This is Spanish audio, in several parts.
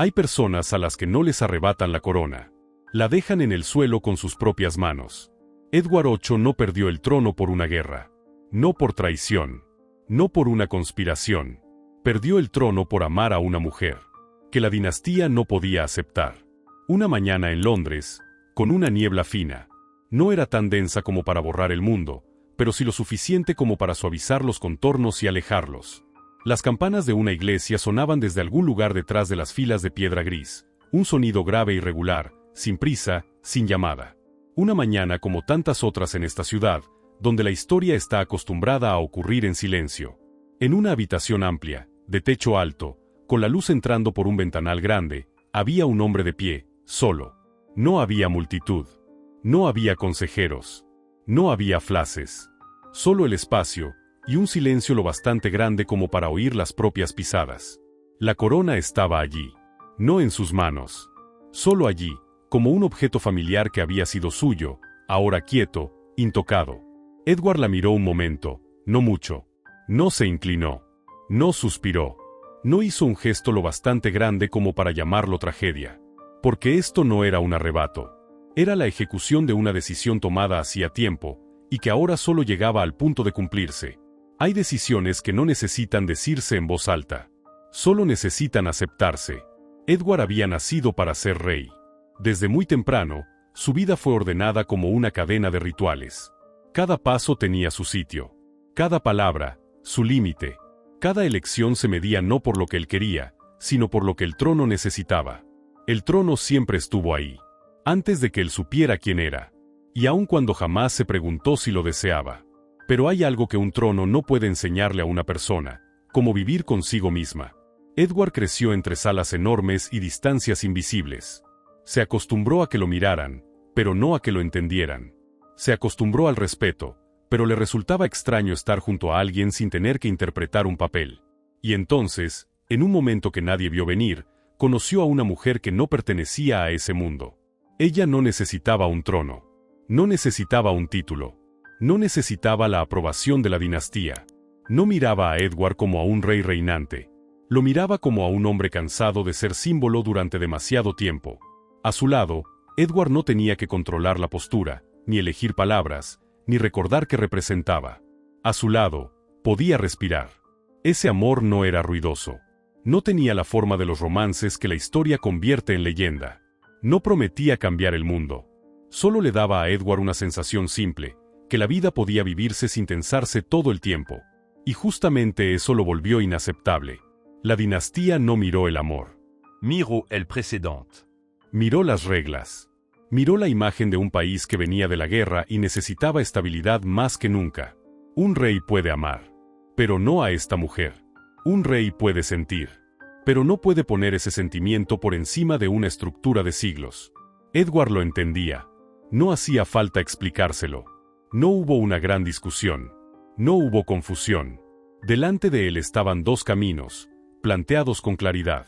Hay personas a las que no les arrebatan la corona. La dejan en el suelo con sus propias manos. Edward VIII no perdió el trono por una guerra. No por traición. No por una conspiración. Perdió el trono por amar a una mujer que la dinastía no podía aceptar. Una mañana en Londres, con una niebla fina. No era tan densa como para borrar el mundo, pero sí lo suficiente como para suavizar los contornos y alejarlos. Las campanas de una iglesia sonaban desde algún lugar detrás de las filas de piedra gris, un sonido grave y regular, sin prisa, sin llamada. Una mañana como tantas otras en esta ciudad, donde la historia está acostumbrada a ocurrir en silencio. En una habitación amplia, de techo alto, con la luz entrando por un ventanal grande, había un hombre de pie, solo. No había multitud. No había consejeros. No había flashes. Solo el espacio, y un silencio lo bastante grande como para oír las propias pisadas. La corona estaba allí. No en sus manos. Solo allí, como un objeto familiar que había sido suyo, ahora quieto, intocado. Edward la miró un momento, no mucho. No se inclinó. No suspiró. No hizo un gesto lo bastante grande como para llamarlo tragedia. Porque esto no era un arrebato. Era la ejecución de una decisión tomada hacía tiempo, y que ahora solo llegaba al punto de cumplirse. Hay decisiones que no necesitan decirse en voz alta. Solo necesitan aceptarse. Edward había nacido para ser rey. Desde muy temprano, su vida fue ordenada como una cadena de rituales. Cada paso tenía su sitio. Cada palabra, su límite. Cada elección se medía no por lo que él quería, sino por lo que el trono necesitaba. El trono siempre estuvo ahí, antes de que él supiera quién era, y aun cuando jamás se preguntó si lo deseaba. Pero hay algo que un trono no puede enseñarle a una persona, como vivir consigo misma. Edward creció entre salas enormes y distancias invisibles. Se acostumbró a que lo miraran, pero no a que lo entendieran. Se acostumbró al respeto, pero le resultaba extraño estar junto a alguien sin tener que interpretar un papel. Y entonces, en un momento que nadie vio venir, conoció a una mujer que no pertenecía a ese mundo. Ella no necesitaba un trono. No necesitaba un título. No necesitaba la aprobación de la dinastía. No miraba a Edward como a un rey reinante. Lo miraba como a un hombre cansado de ser símbolo durante demasiado tiempo. A su lado, Edward no tenía que controlar la postura, ni elegir palabras, ni recordar qué representaba. A su lado, podía respirar. Ese amor no era ruidoso. No tenía la forma de los romances que la historia convierte en leyenda. No prometía cambiar el mundo. Solo le daba a Edward una sensación simple, que la vida podía vivirse sin tensarse todo el tiempo. Y justamente eso lo volvió inaceptable. La dinastía no miró el amor. Miró el precedente. Miró las reglas. Miró la imagen de un país que venía de la guerra y necesitaba estabilidad más que nunca. Un rey puede amar, pero no a esta mujer. Un rey puede sentir, pero no puede poner ese sentimiento por encima de una estructura de siglos. Edward lo entendía. No hacía falta explicárselo. No hubo una gran discusión. No hubo confusión. Delante de él estaban dos caminos, planteados con claridad.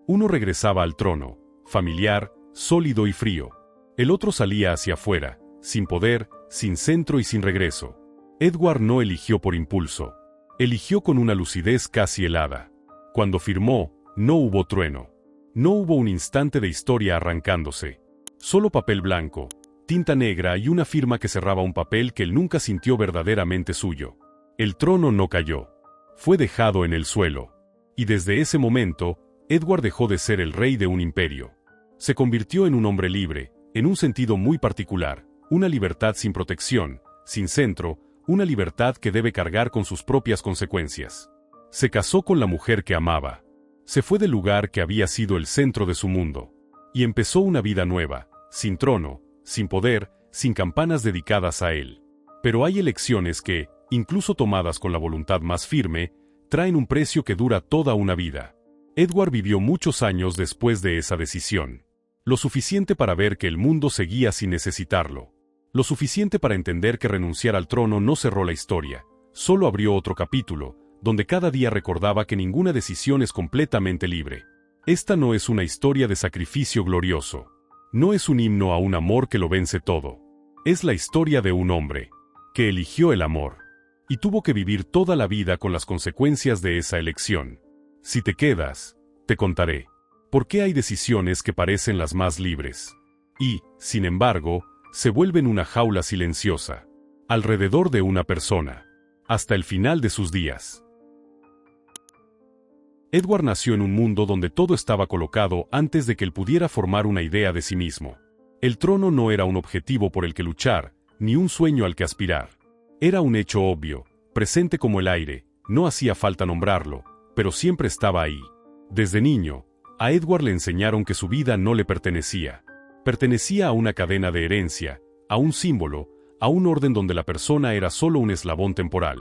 Uno regresaba al trono, familiar, sólido y frío. El otro salía hacia afuera, sin poder, sin centro y sin regreso. Edward no eligió por impulso. Eligió con una lucidez casi helada. Cuando firmó, no hubo trueno. No hubo un instante de historia arrancándose. Solo papel blanco, tinta negra y una firma que cerraba un papel que él nunca sintió verdaderamente suyo. El trono no cayó. Fue dejado en el suelo. Y desde ese momento, Edward dejó de ser el rey de un imperio. Se convirtió en un hombre libre, en un sentido muy particular, una libertad sin protección, sin centro, una libertad que debe cargar con sus propias consecuencias. Se casó con la mujer que amaba. Se fue del lugar que había sido el centro de su mundo. Y empezó una vida nueva, sin trono, sin poder, sin campanas dedicadas a él. Pero hay elecciones que, incluso tomadas con la voluntad más firme, traen un precio que dura toda una vida. Edward vivió muchos años después de esa decisión. Lo suficiente para ver que el mundo seguía sin necesitarlo. Lo suficiente para entender que renunciar al trono no cerró la historia, solo abrió otro capítulo, donde cada día recordaba que ninguna decisión es completamente libre. Esta no es una historia de sacrificio glorioso. No es un himno a un amor que lo vence todo. Es la historia de un hombre que eligió el amor y tuvo que vivir toda la vida con las consecuencias de esa elección. Si te quedas, te contaré. ¿Por qué hay decisiones que parecen las más libres? Y, sin embargo, se vuelven una jaula silenciosa, alrededor de una persona, hasta el final de sus días. Edward nació en un mundo donde todo estaba colocado antes de que él pudiera formar una idea de sí mismo. El trono no era un objetivo por el que luchar, ni un sueño al que aspirar. Era un hecho obvio, presente como el aire, no hacía falta nombrarlo, pero siempre estaba ahí. Desde niño, a Edward le enseñaron que su vida no le pertenecía. Pertenecía a una cadena de herencia, a un símbolo, a un orden donde la persona era solo un eslabón temporal.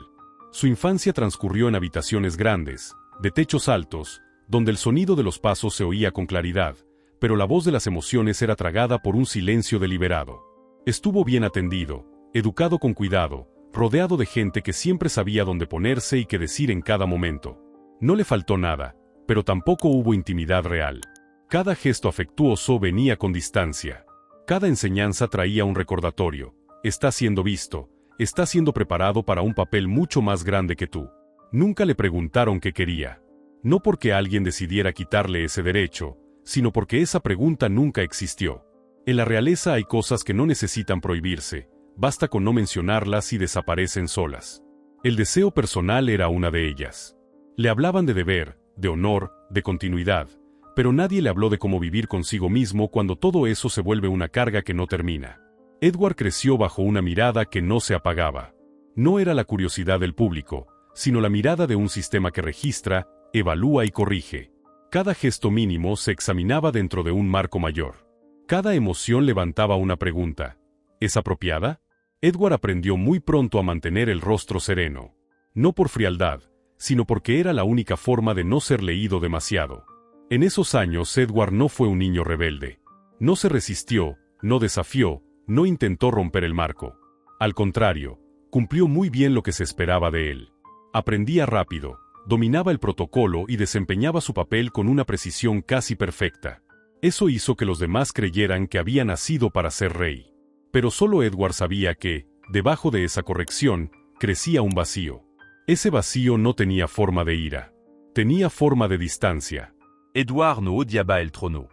Su infancia transcurrió en habitaciones grandes, de techos altos, donde el sonido de los pasos se oía con claridad, pero la voz de las emociones era tragada por un silencio deliberado. Estuvo bien atendido, educado con cuidado, rodeado de gente que siempre sabía dónde ponerse y qué decir en cada momento. No le faltó nada, pero tampoco hubo intimidad real. Cada gesto afectuoso venía con distancia. Cada enseñanza traía un recordatorio. Está siendo visto, está siendo preparado para un papel mucho más grande que tú. Nunca le preguntaron qué quería. No porque alguien decidiera quitarle ese derecho, sino porque esa pregunta nunca existió. En la realeza hay cosas que no necesitan prohibirse, basta con no mencionarlas y desaparecen solas. El deseo personal era una de ellas. Le hablaban de deber, de honor, de continuidad, pero nadie le habló de cómo vivir consigo mismo cuando todo eso se vuelve una carga que no termina. Edward creció bajo una mirada que no se apagaba. No era la curiosidad del público, sino la mirada de un sistema que registra, evalúa y corrige. Cada gesto mínimo se examinaba dentro de un marco mayor. Cada emoción levantaba una pregunta. ¿Es apropiada? Edward aprendió muy pronto a mantener el rostro sereno. No por frialdad, sino porque era la única forma de no ser leído demasiado. En esos años Edward no fue un niño rebelde. No se resistió, no desafió, no intentó romper el marco. Al contrario, cumplió muy bien lo que se esperaba de él. Aprendía rápido, dominaba el protocolo y desempeñaba su papel con una precisión casi perfecta. Eso hizo que los demás creyeran que había nacido para ser rey. Pero solo Edward sabía que, debajo de esa corrección, crecía un vacío. Ese vacío no tenía forma de ira. Tenía forma de distancia. Edward no odiaba el trono.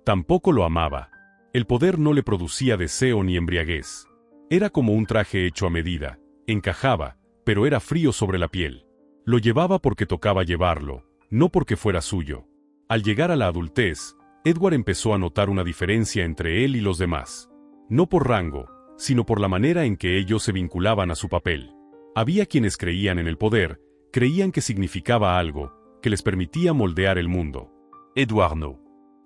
Tampoco lo amaba. El poder no le producía deseo ni embriaguez. Era como un traje hecho a medida. Encajaba, pero era frío sobre la piel. Lo llevaba porque tocaba llevarlo, no porque fuera suyo. Al llegar a la adultez, Edward empezó a notar una diferencia entre él y los demás. No por rango, sino por la manera en que ellos se vinculaban a su papel. Había quienes creían en el poder, creían que significaba algo, que les permitía moldear el mundo. Edward no.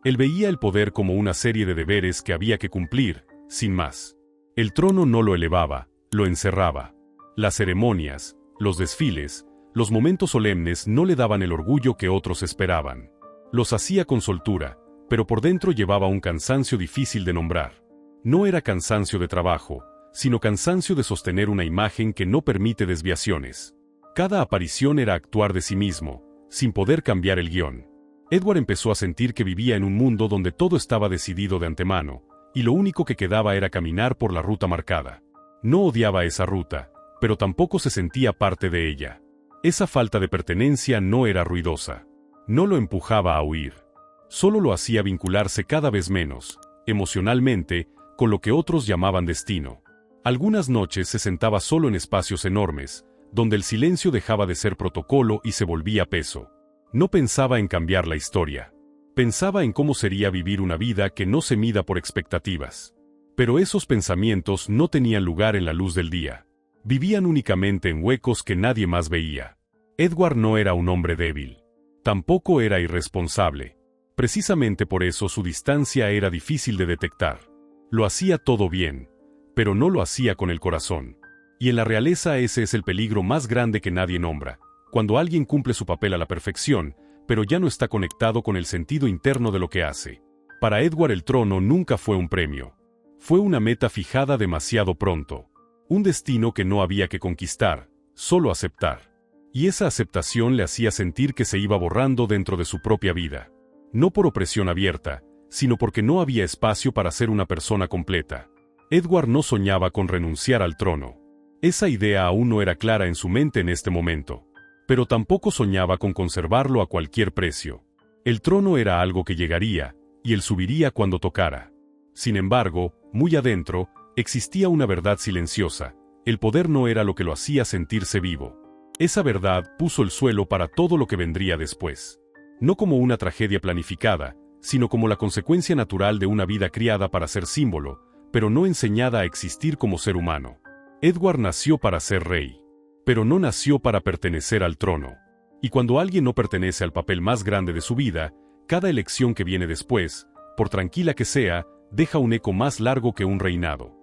Él veía el poder como una serie de deberes que había que cumplir, sin más. El trono no lo elevaba, lo encerraba. Las ceremonias, los desfiles, los momentos solemnes no le daban el orgullo que otros esperaban. Los hacía con soltura, pero por dentro llevaba un cansancio difícil de nombrar. No era cansancio de trabajo, sino cansancio de sostener una imagen que no permite desviaciones. Cada aparición era actuar de sí mismo, sin poder cambiar el guión. Edward empezó a sentir que vivía en un mundo donde todo estaba decidido de antemano, y lo único que quedaba era caminar por la ruta marcada. No odiaba esa ruta, pero tampoco se sentía parte de ella. Esa falta de pertenencia no era ruidosa. No lo empujaba a huir. Solo lo hacía vincularse cada vez menos, emocionalmente, con lo que otros llamaban destino. Algunas noches se sentaba solo en espacios enormes, donde el silencio dejaba de ser protocolo y se volvía peso. No pensaba en cambiar la historia. Pensaba en cómo sería vivir una vida que no se mida por expectativas. Pero esos pensamientos no tenían lugar en la luz del día. Vivían únicamente en huecos que nadie más veía. Edward no era un hombre débil. Tampoco era irresponsable. Precisamente por eso su distancia era difícil de detectar. Lo hacía todo bien, pero no lo hacía con el corazón. Y en la realeza ese es el peligro más grande que nadie nombra, cuando alguien cumple su papel a la perfección, pero ya no está conectado con el sentido interno de lo que hace. Para Edward el trono nunca fue un premio. Fue una meta fijada demasiado pronto. Un destino que no había que conquistar, solo aceptar. Y esa aceptación le hacía sentir que se iba borrando dentro de su propia vida. No por opresión abierta, sino porque no había espacio para ser una persona completa. Edward no soñaba con renunciar al trono. Esa idea aún no era clara en su mente en este momento. Pero tampoco soñaba con conservarlo a cualquier precio. El trono era algo que llegaría, y él subiría cuando tocara. Sin embargo, muy adentro, existía una verdad silenciosa: el poder no era lo que lo hacía sentirse vivo. Esa verdad puso el suelo para todo lo que vendría después. No como una tragedia planificada, sino como la consecuencia natural de una vida criada para ser símbolo, pero no enseñada a existir como ser humano. Edward nació para ser rey, pero no nació para pertenecer al trono. Y cuando alguien no pertenece al papel más grande de su vida, cada elección que viene después, por tranquila que sea, deja un eco más largo que un reinado.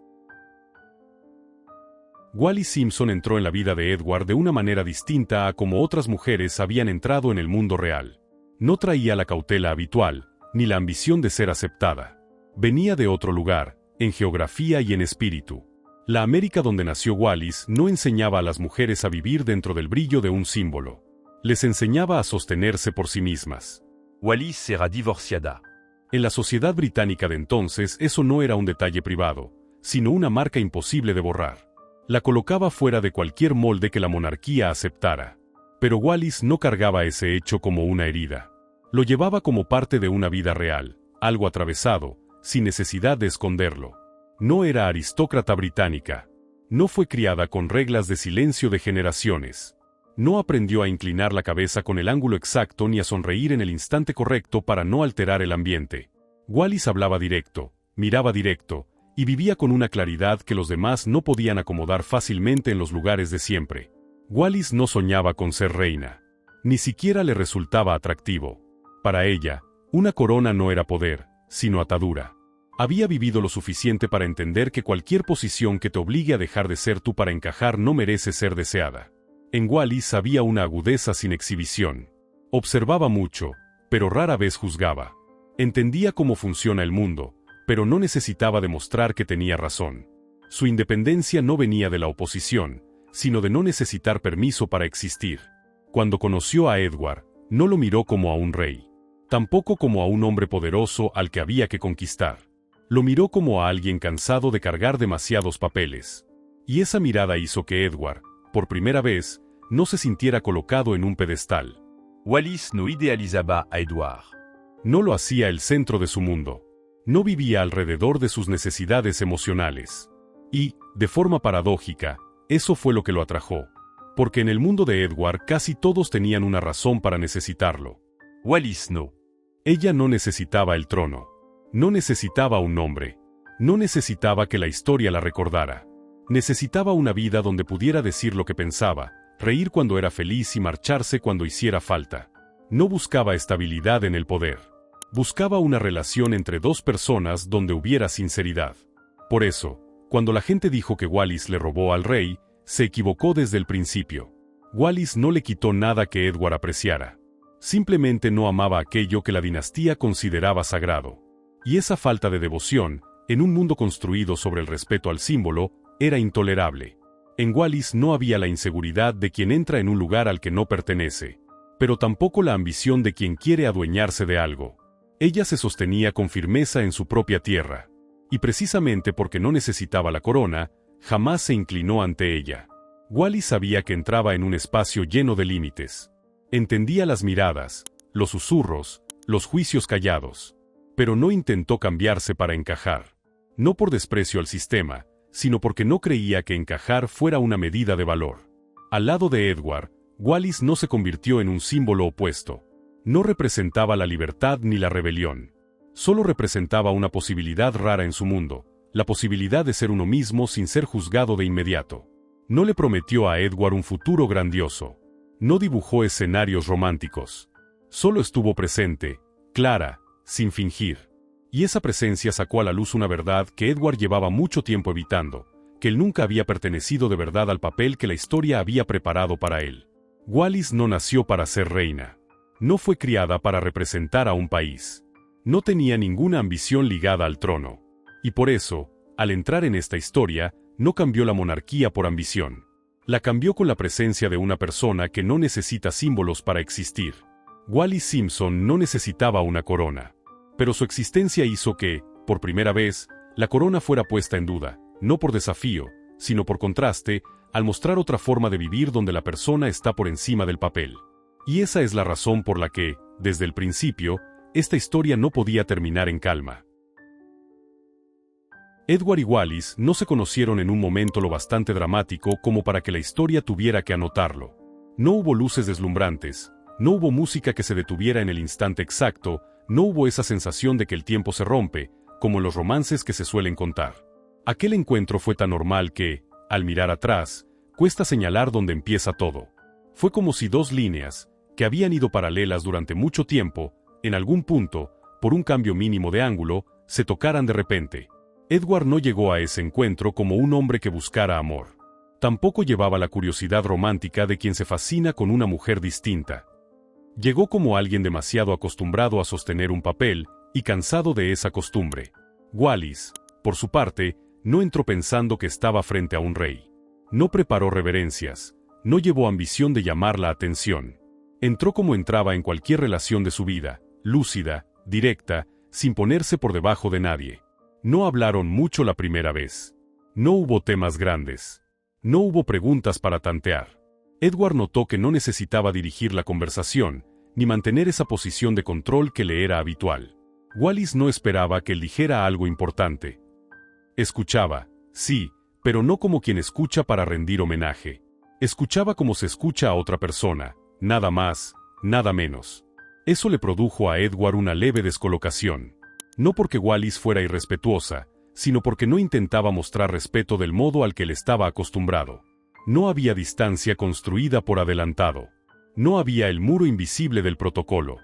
Wallis Simpson entró en la vida de Edward de una manera distinta a como otras mujeres habían entrado en el mundo real. No traía la cautela habitual, ni la ambición de ser aceptada. Venía de otro lugar, en geografía y en espíritu. La América donde nació Wallis no enseñaba a las mujeres a vivir dentro del brillo de un símbolo. Les enseñaba a sostenerse por sí mismas. Wallis era divorciada. En la sociedad británica de entonces eso no era un detalle privado, sino una marca imposible de borrar. La colocaba fuera de cualquier molde que la monarquía aceptara. Pero Wallis no cargaba ese hecho como una herida. Lo llevaba como parte de una vida real, algo atravesado, sin necesidad de esconderlo. No era aristócrata británica. No fue criada con reglas de silencio de generaciones. No aprendió a inclinar la cabeza con el ángulo exacto ni a sonreír en el instante correcto para no alterar el ambiente. Wallis hablaba directo, miraba directo, y vivía con una claridad que los demás no podían acomodar fácilmente en los lugares de siempre. Wallis no soñaba con ser reina. Ni siquiera le resultaba atractivo. Para ella, una corona no era poder, sino atadura. Había vivido lo suficiente para entender que cualquier posición que te obligue a dejar de ser tú para encajar no merece ser deseada. En Wallis había una agudeza sin exhibición. Observaba mucho, pero rara vez juzgaba. Entendía cómo funciona el mundo, pero no necesitaba demostrar que tenía razón. Su independencia no venía de la oposición, sino de no necesitar permiso para existir. Cuando conoció a Edward, no lo miró como a un rey. Tampoco como a un hombre poderoso al que había que conquistar. Lo miró como a alguien cansado de cargar demasiados papeles. Y esa mirada hizo que Edward, por primera vez, no se sintiera colocado en un pedestal. Wallis no idealizaba a Edward. No lo hacía el centro de su mundo. No vivía alrededor de sus necesidades emocionales. Y, de forma paradójica, eso fue lo que lo atrajo. Porque en el mundo de Edward casi todos tenían una razón para necesitarlo. Wallis no. Ella no necesitaba el trono. No necesitaba un nombre. No necesitaba que la historia la recordara. Necesitaba una vida donde pudiera decir lo que pensaba, reír cuando era feliz y marcharse cuando hiciera falta. No buscaba estabilidad en el poder. Buscaba una relación entre dos personas donde hubiera sinceridad. Por eso, cuando la gente dijo que Wallis le robó al rey, se equivocó desde el principio. Wallis no le quitó nada que Edward apreciara. Simplemente no amaba aquello que la dinastía consideraba sagrado. Y esa falta de devoción, en un mundo construido sobre el respeto al símbolo, era intolerable. En Wallis no había la inseguridad de quien entra en un lugar al que no pertenece, pero tampoco la ambición de quien quiere adueñarse de algo. Ella se sostenía con firmeza en su propia tierra, y precisamente porque no necesitaba la corona, jamás se inclinó ante ella. Wallis sabía que entraba en un espacio lleno de límites. Entendía las miradas, los susurros, los juicios callados, pero no intentó cambiarse para encajar. No por desprecio al sistema, sino porque no creía que encajar fuera una medida de valor. Al lado de Edward, Wallis no se convirtió en un símbolo opuesto. No representaba la libertad ni la rebelión. Solo representaba una posibilidad rara en su mundo, la posibilidad de ser uno mismo sin ser juzgado de inmediato. No le prometió a Edward un futuro grandioso. No dibujó escenarios románticos. Solo estuvo presente, clara, sin fingir. Y esa presencia sacó a la luz una verdad que Edward llevaba mucho tiempo evitando, que él nunca había pertenecido de verdad al papel que la historia había preparado para él. Wallis no nació para ser reina. No fue criada para representar a un país. No tenía ninguna ambición ligada al trono. Y por eso, al entrar en esta historia, no cambió la monarquía por ambición. La cambió con la presencia de una persona que no necesita símbolos para existir. Wallis Simpson no necesitaba una corona. Pero su existencia hizo que, por primera vez, la corona fuera puesta en duda, no por desafío, sino por contraste, al mostrar otra forma de vivir donde la persona está por encima del papel. Y esa es la razón por la que, desde el principio, esta historia no podía terminar en calma. Edward y Wallis no se conocieron en un momento lo bastante dramático como para que la historia tuviera que anotarlo. No hubo luces deslumbrantes, no hubo música que se detuviera en el instante exacto, no hubo esa sensación de que el tiempo se rompe, como en los romances que se suelen contar. Aquel encuentro fue tan normal que, al mirar atrás, cuesta señalar dónde empieza todo. Fue como si dos líneas, que habían ido paralelas durante mucho tiempo, en algún punto, por un cambio mínimo de ángulo, se tocaran de repente. Edward no llegó a ese encuentro como un hombre que buscara amor. Tampoco llevaba la curiosidad romántica de quien se fascina con una mujer distinta. Llegó como alguien demasiado acostumbrado a sostener un papel y cansado de esa costumbre. Wallis, por su parte, no entró pensando que estaba frente a un rey. No preparó reverencias, no llevó ambición de llamar la atención. Entró como entraba en cualquier relación de su vida, lúcida, directa, sin ponerse por debajo de nadie. No hablaron mucho la primera vez. No hubo temas grandes. No hubo preguntas para tantear. Edward notó que no necesitaba dirigir la conversación, ni mantener esa posición de control que le era habitual. Wallis no esperaba que él dijera algo importante. Escuchaba, sí, pero no como quien escucha para rendir homenaje. Escuchaba como se escucha a otra persona, nada más, nada menos. Eso le produjo a Edward una leve descolocación. No porque Wallis fuera irrespetuosa, sino porque no intentaba mostrar respeto del modo al que él estaba acostumbrado. No había distancia construida por adelantado. No había el muro invisible del protocolo.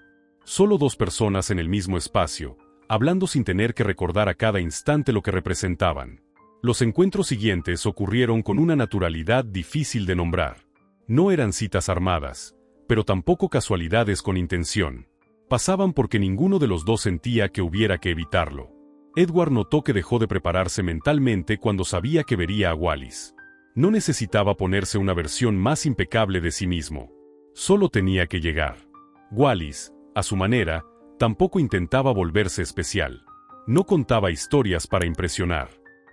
Solo dos personas en el mismo espacio, hablando sin tener que recordar a cada instante lo que representaban. Los encuentros siguientes ocurrieron con una naturalidad difícil de nombrar. No eran citas armadas, pero tampoco casualidades con intención. Pasaban porque ninguno de los dos sentía que hubiera que evitarlo. Edward notó que dejó de prepararse mentalmente cuando sabía que vería a Wallis. No necesitaba ponerse una versión más impecable de sí mismo. Solo tenía que llegar. Wallis, a su manera, tampoco intentaba volverse especial. No contaba historias para impresionar.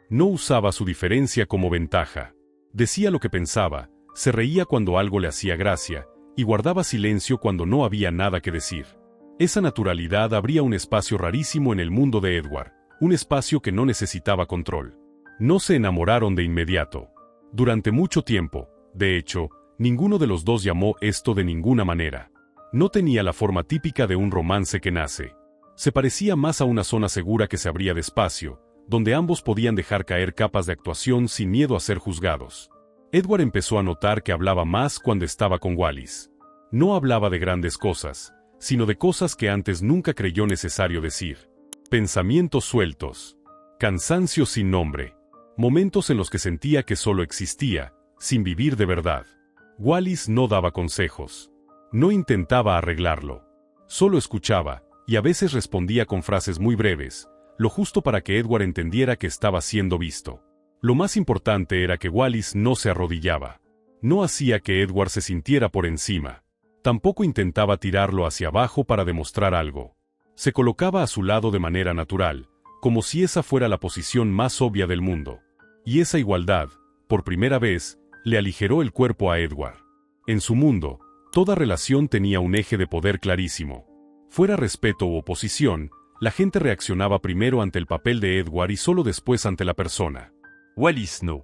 No usaba su diferencia como ventaja. Decía lo que pensaba, se reía cuando algo le hacía gracia, y guardaba silencio cuando no había nada que decir. Esa naturalidad abría un espacio rarísimo en el mundo de Edward, un espacio que no necesitaba control. No se enamoraron de inmediato. Durante mucho tiempo, de hecho, ninguno de los dos llamó esto de ninguna manera. No tenía la forma típica de un romance que nace. Se parecía más a una zona segura que se abría despacio, donde ambos podían dejar caer capas de actuación sin miedo a ser juzgados. Edward empezó a notar que hablaba más cuando estaba con Wallis. No hablaba de grandes cosas, sino de cosas que antes nunca creyó necesario decir. Pensamientos sueltos. Cansancio sin nombre. Momentos en los que sentía que solo existía, sin vivir de verdad. Wallis no daba consejos. No intentaba arreglarlo. Solo escuchaba, y a veces respondía con frases muy breves, lo justo para que Edward entendiera que estaba siendo visto. Lo más importante era que Wallis no se arrodillaba. No hacía que Edward se sintiera por encima. Tampoco intentaba tirarlo hacia abajo para demostrar algo. Se colocaba a su lado de manera natural, como si esa fuera la posición más obvia del mundo. Y esa igualdad, por primera vez, le aligeró el cuerpo a Edward. En su mundo, toda relación tenía un eje de poder clarísimo. Fuera respeto u oposición, la gente reaccionaba primero ante el papel de Edward y solo después ante la persona. Wallis no.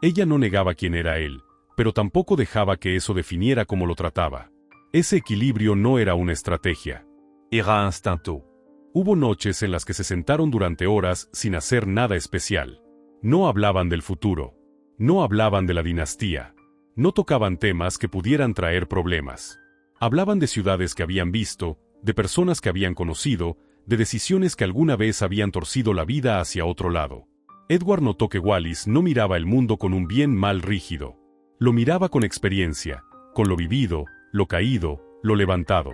Ella no negaba quién era él, pero tampoco dejaba que eso definiera cómo lo trataba. Ese equilibrio no era una estrategia. Era instinto. Hubo noches en las que se sentaron durante horas sin hacer nada especial. No hablaban del futuro. No hablaban de la dinastía. No tocaban temas que pudieran traer problemas. Hablaban de ciudades que habían visto, de personas que habían conocido, de decisiones que alguna vez habían torcido la vida hacia otro lado. Edward notó que Wallis no miraba el mundo con un bien mal rígido. Lo miraba con experiencia, con lo vivido, lo caído, lo levantado.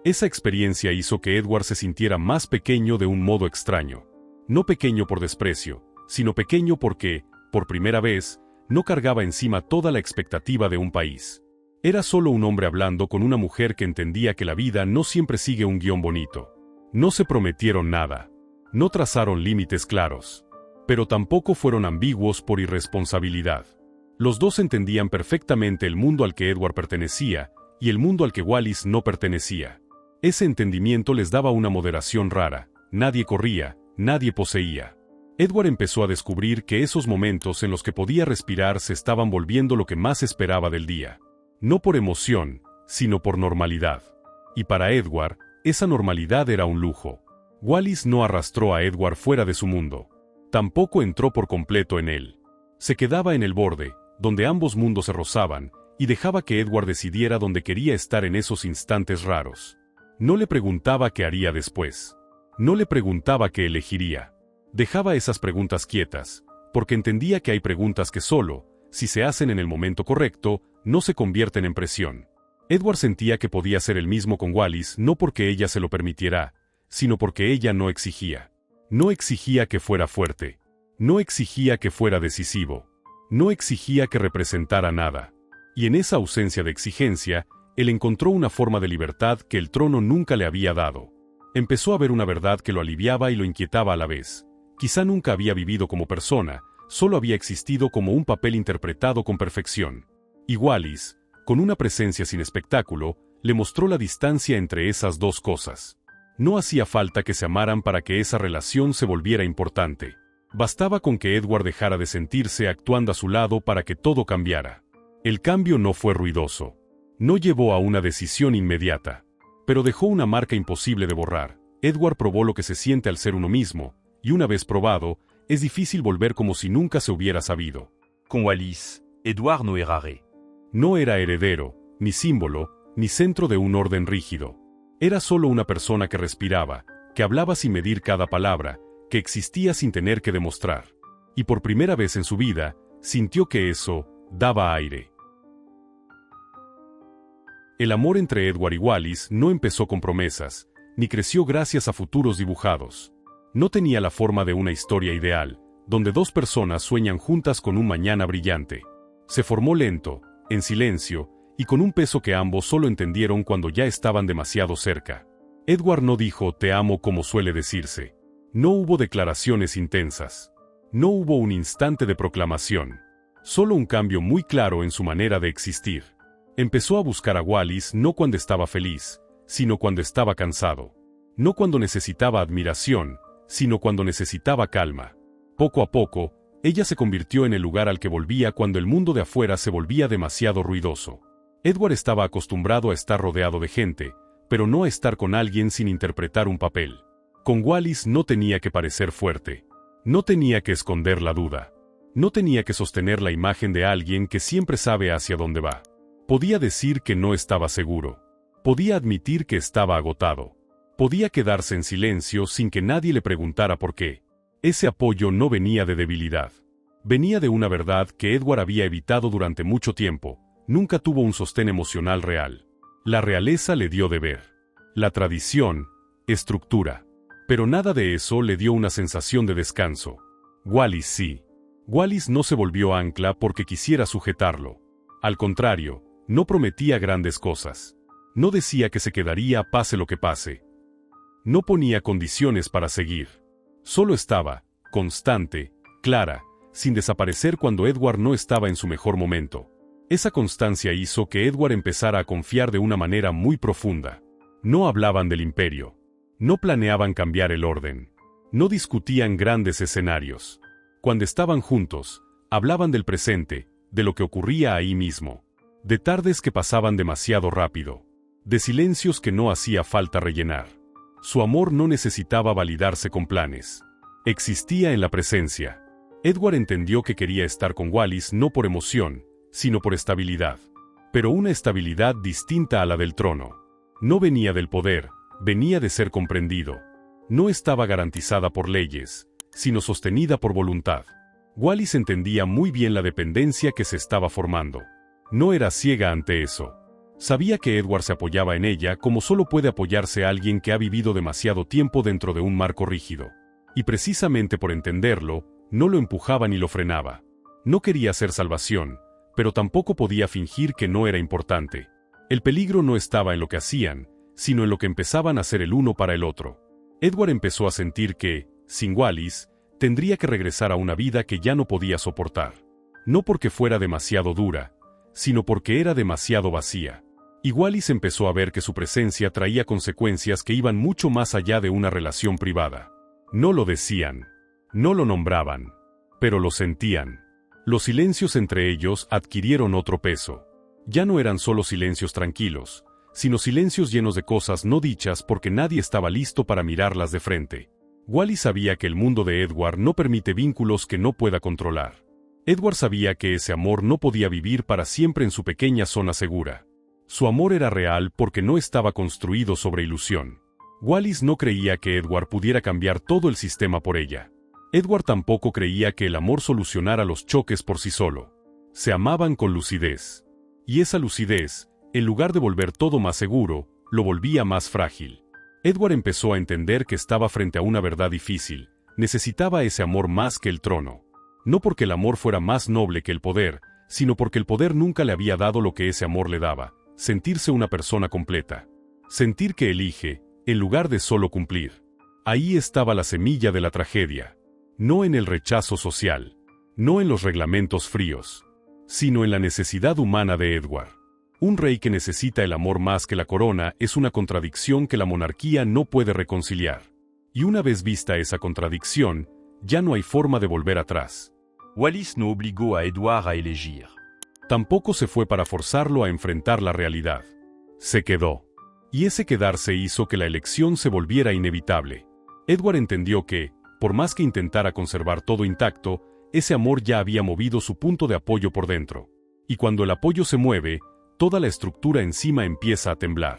Esa experiencia hizo que Edward se sintiera más pequeño de un modo extraño. No pequeño por desprecio, sino pequeño porque, por primera vez, no cargaba encima toda la expectativa de un país. Era solo un hombre hablando con una mujer que entendía que la vida no siempre sigue un guión bonito. No se prometieron nada. No trazaron límites claros. Pero tampoco fueron ambiguos por irresponsabilidad. Los dos entendían perfectamente el mundo al que Edward pertenecía y el mundo al que Wallis no pertenecía. Ese entendimiento les daba una moderación rara, nadie corría, nadie poseía. Edward empezó a descubrir que esos momentos en los que podía respirar se estaban volviendo lo que más esperaba del día. No por emoción, sino por normalidad. Y para Edward, esa normalidad era un lujo. Wallis no arrastró a Edward fuera de su mundo. Tampoco entró por completo en él. Se quedaba en el borde, donde ambos mundos se rozaban, y dejaba que Edward decidiera dónde quería estar en esos instantes raros. No le preguntaba qué haría después. No le preguntaba qué elegiría. Dejaba esas preguntas quietas, porque entendía que hay preguntas que solo, si se hacen en el momento correcto, no se convierten en presión. Edward sentía que podía ser el mismo con Wallis no porque ella se lo permitiera, sino porque ella no exigía. No exigía que fuera fuerte. No exigía que fuera decisivo. No exigía que representara nada. Y en esa ausencia de exigencia, él encontró una forma de libertad que el trono nunca le había dado. Empezó a ver una verdad que lo aliviaba y lo inquietaba a la vez. Quizá nunca había vivido como persona, solo había existido como un papel interpretado con perfección. Y Wallis, con una presencia sin espectáculo, le mostró la distancia entre esas dos cosas. No hacía falta que se amaran para que esa relación se volviera importante. Bastaba con que Edward dejara de sentirse actuando a su lado para que todo cambiara. El cambio no fue ruidoso. No llevó a una decisión inmediata. Pero dejó una marca imposible de borrar. Edward probó lo que se siente al ser uno mismo, y una vez probado, es difícil volver como si nunca se hubiera sabido. Con Wallis, Edward no errare. No era heredero, ni símbolo, ni centro de un orden rígido. Era solo una persona que respiraba, que hablaba sin medir cada palabra, que existía sin tener que demostrar. Y por primera vez en su vida, sintió que eso daba aire. El amor entre Edward y Wallis no empezó con promesas, ni creció gracias a futuros dibujados. No tenía la forma de una historia ideal, donde dos personas sueñan juntas con un mañana brillante. Se formó lento, en silencio, y con un peso que ambos solo entendieron cuando ya estaban demasiado cerca. Edward no dijo "te amo" como suele decirse. No hubo declaraciones intensas. No hubo un instante de proclamación. Solo un cambio muy claro en su manera de existir. Empezó a buscar a Wallis no cuando estaba feliz, sino cuando estaba cansado. No cuando necesitaba admiración, sino cuando necesitaba calma. Poco a poco, ella se convirtió en el lugar al que volvía cuando el mundo de afuera se volvía demasiado ruidoso. Edward estaba acostumbrado a estar rodeado de gente, pero no a estar con alguien sin interpretar un papel. Con Wallis no tenía que parecer fuerte. No tenía que esconder la duda. No tenía que sostener la imagen de alguien que siempre sabe hacia dónde va. Podía decir que no estaba seguro. Podía admitir que estaba agotado. Podía quedarse en silencio sin que nadie le preguntara por qué. Ese apoyo no venía de debilidad. Venía de una verdad que Edward había evitado durante mucho tiempo. Nunca tuvo un sostén emocional real. La realeza le dio deber. La tradición, estructura. Pero nada de eso le dio una sensación de descanso. Wallis sí. Wallis no se volvió ancla porque quisiera sujetarlo. Al contrario, no prometía grandes cosas. No decía que se quedaría pase lo que pase. No ponía condiciones para seguir. Solo estaba, constante, clara, sin desaparecer cuando Edward no estaba en su mejor momento. Esa constancia hizo que Edward empezara a confiar de una manera muy profunda. No hablaban del imperio. No planeaban cambiar el orden. No discutían grandes escenarios. Cuando estaban juntos, hablaban del presente, de lo que ocurría ahí mismo. De tardes que pasaban demasiado rápido. De silencios que no hacía falta rellenar. Su amor no necesitaba validarse con planes. Existía en la presencia. Edward entendió que quería estar con Wallis no por emoción, sino por estabilidad. Pero una estabilidad distinta a la del trono. No venía del poder, venía de ser comprendido. No estaba garantizada por leyes, sino sostenida por voluntad. Wallis entendía muy bien la dependencia que se estaba formando. No era ciega ante eso. Sabía que Edward se apoyaba en ella como solo puede apoyarse alguien que ha vivido demasiado tiempo dentro de un marco rígido. Y precisamente por entenderlo, no lo empujaba ni lo frenaba. No quería ser salvación, pero tampoco podía fingir que no era importante. El peligro no estaba en lo que hacían, sino en lo que empezaban a hacer el uno para el otro. Edward empezó a sentir que, sin Wallis, tendría que regresar a una vida que ya no podía soportar. No porque fuera demasiado dura, sino porque era demasiado vacía. Y Wallis empezó a ver que su presencia traía consecuencias que iban mucho más allá de una relación privada. No lo decían, no lo nombraban, pero lo sentían. Los silencios entre ellos adquirieron otro peso. Ya no eran solo silencios tranquilos, sino silencios llenos de cosas no dichas porque nadie estaba listo para mirarlas de frente. Wallis sabía que el mundo de Edward no permite vínculos que no pueda controlar. Edward sabía que ese amor no podía vivir para siempre en su pequeña zona segura. Su amor era real porque no estaba construido sobre ilusión. Wallis no creía que Edward pudiera cambiar todo el sistema por ella. Edward tampoco creía que el amor solucionara los choques por sí solo. Se amaban con lucidez. Y esa lucidez, en lugar de volver todo más seguro, lo volvía más frágil. Edward empezó a entender que estaba frente a una verdad difícil. Necesitaba ese amor más que el trono. No porque el amor fuera más noble que el poder, sino porque el poder nunca le había dado lo que ese amor le daba: sentirse una persona completa. Sentir que elige, en lugar de solo cumplir. Ahí estaba la semilla de la tragedia. No en el rechazo social, no en los reglamentos fríos, sino en la necesidad humana de Edward. Un rey que necesita el amor más que la corona es una contradicción que la monarquía no puede reconciliar. Y una vez vista esa contradicción, ya no hay forma de volver atrás. Wallis no obligó a Edward a elegir. Tampoco se fue para forzarlo a enfrentar la realidad. Se quedó. Y ese quedarse hizo que la elección se volviera inevitable. Edward entendió que, por más que intentara conservar todo intacto, ese amor ya había movido su punto de apoyo por dentro. Y cuando el apoyo se mueve, toda la estructura encima empieza a temblar.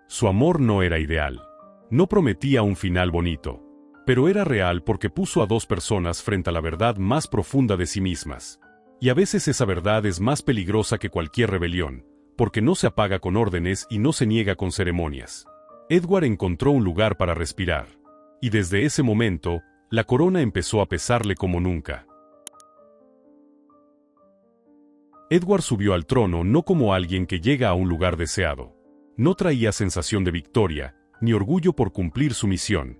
Su amor no era ideal. No prometía un final bonito. Pero era real porque puso a dos personas frente a la verdad más profunda de sí mismas. Y a veces esa verdad es más peligrosa que cualquier rebelión, porque no se apaga con órdenes y no se niega con ceremonias. Edward encontró un lugar para respirar. Y desde ese momento, la corona empezó a pesarle como nunca. Edward subió al trono no como alguien que llega a un lugar deseado. No traía sensación de victoria, ni orgullo por cumplir su misión.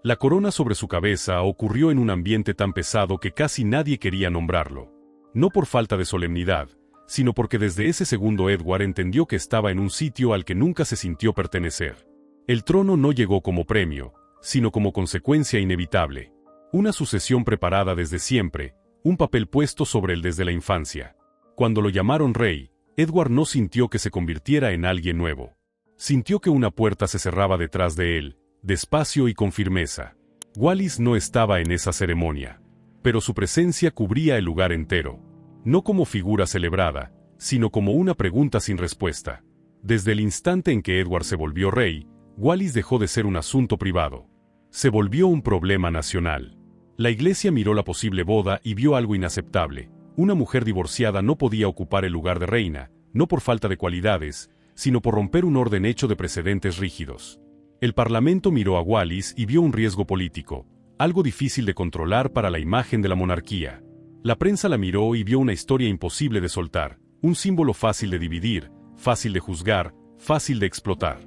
La corona sobre su cabeza ocurrió en un ambiente tan pesado que casi nadie quería nombrarlo. No por falta de solemnidad, sino porque desde ese segundo Edward entendió que estaba en un sitio al que nunca se sintió pertenecer. El trono no llegó como premio, sino como consecuencia inevitable. Una sucesión preparada desde siempre, un papel puesto sobre él desde la infancia. Cuando lo llamaron rey, Edward no sintió que se convirtiera en alguien nuevo. Sintió que una puerta se cerraba detrás de él, despacio y con firmeza. Wallis no estaba en esa ceremonia, pero su presencia cubría el lugar entero. No como figura celebrada, sino como una pregunta sin respuesta. Desde el instante en que Edward se volvió rey, Wallis dejó de ser un asunto privado. Se volvió un problema nacional. La iglesia miró la posible boda y vio algo inaceptable. Una mujer divorciada no podía ocupar el lugar de reina, no por falta de cualidades, sino por romper un orden hecho de precedentes rígidos. El parlamento miró a Wallis y vio un riesgo político, algo difícil de controlar para la imagen de la monarquía. La prensa la miró y vio una historia imposible de soltar, un símbolo fácil de dividir, fácil de juzgar, fácil de explotar.